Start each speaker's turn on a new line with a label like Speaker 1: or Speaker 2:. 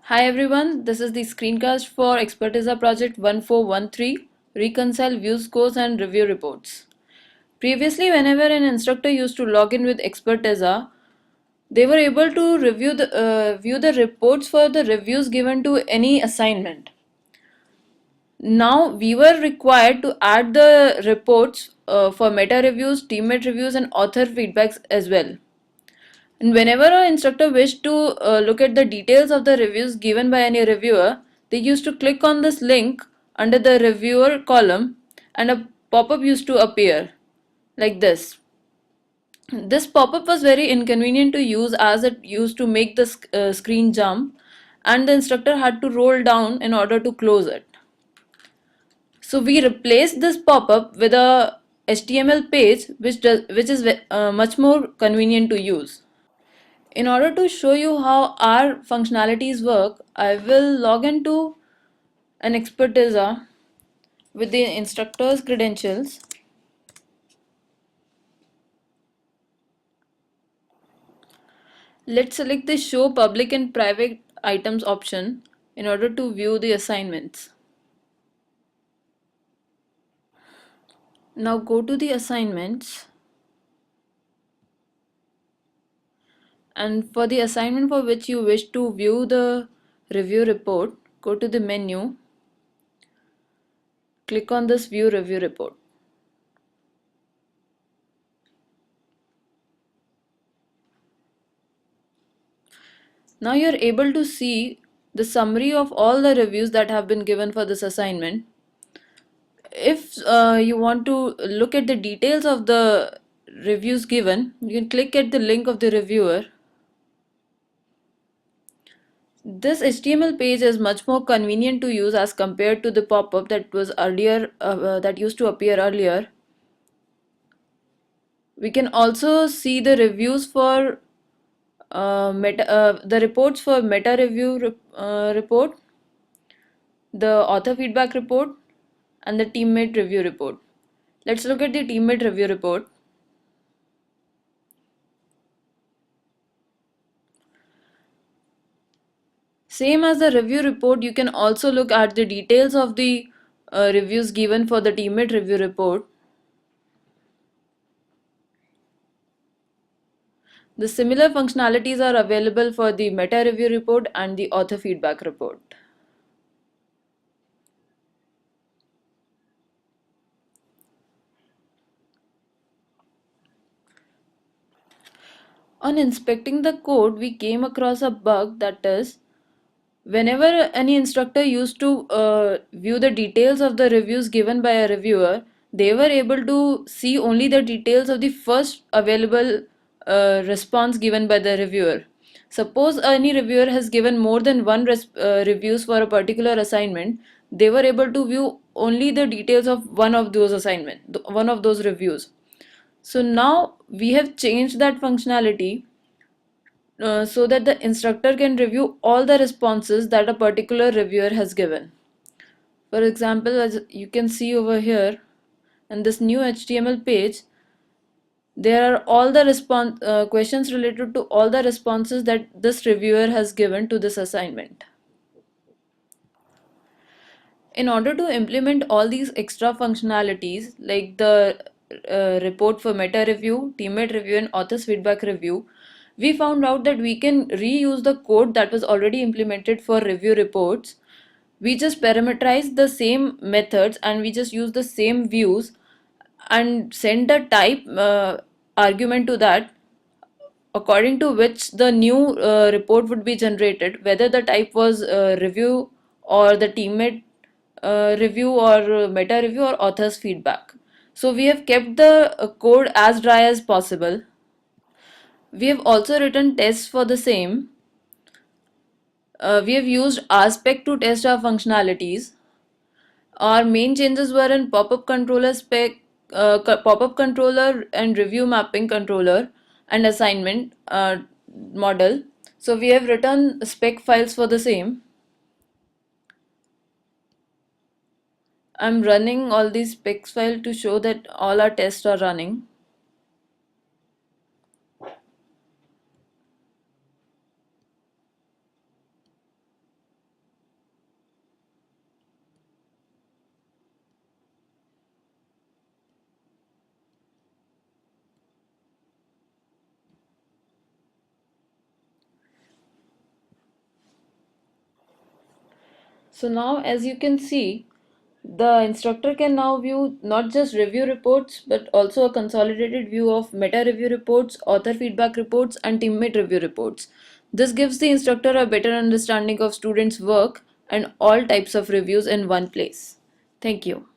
Speaker 1: Hi everyone, this is the screencast for Expertiza Project 1413, Reconcile View Scores and Review Reports. Previously, whenever an instructor used to log in with Expertiza, they were able to view the reports for the reviews given to any assignment. Now, we were required to add the reports for meta reviews, teammate reviews, and author feedbacks as well. And whenever an instructor wished to look at the details of the reviews given by any reviewer, they used to click on this link under the reviewer column and a pop-up used to appear like this. This pop-up was very inconvenient to use as it used to make the screen jump and the instructor had to roll down in order to close it. So we replaced this pop-up with a HTML page which is much more convenient to use. In order to show you how our functionalities work, I will log into an Expertiza with the instructor's credentials. Let's select the Show Public and Private Items option in order to view the assignments. Now go to the assignments, and for the assignment for which you wish to view the review report, go to the menu, click on this View Review Report. Now you're able to see the summary of all the reviews that have been given for this assignment. If you want to look at the details of the reviews given, you can click at the link of the reviewer. This HTML page is much more convenient to use as compared to the pop-up that was earlier that used to appear earlier. We can also see the reviews for the reports for meta review report, the author feedback report, and the teammate review report. Let's look at the teammate review report. Same as the review report, you can also look at the details of the reviews given for the teammate review report. The similar functionalities are available for the meta review report and the author feedback report. On inspecting the code, we came across a bug, that is, whenever any instructor used to view the details of the reviews given by a reviewer, they were able to see only the details of the first available response given by the reviewer. Suppose any reviewer has given more than one reviews for a particular assignment, they were able to view only the details of one of those one of those reviews. So now we have changed that functionality so that the instructor can review all the responses that a particular reviewer has given. For example, as you can see over here in this new HTML page, there are all the questions related to all the responses that this reviewer has given to this assignment. In order to implement all these extra functionalities like the report for meta review, teammate review, and author's feedback review, we found out that we can reuse the code that was already implemented for review reports. We just parameterize the same methods and we just use the same views and send the type argument to that, according to which the new report would be generated, whether the type was review or the teammate review or meta review or author's feedback. So we have kept the code as dry as possible. We have also written tests for the same. We have used RSpec to test our functionalities. Our main changes were in pop-up controller pop-up controller and review mapping controller and assignment model. So we have written spec files for the same. I'm running all these specs files to show that all our tests are running. So now, as you can see, the instructor can now view not just review reports but also a consolidated view of meta review reports, author feedback reports, and teammate review reports. This gives the instructor a better understanding of students' work and all types of reviews in one place. Thank you.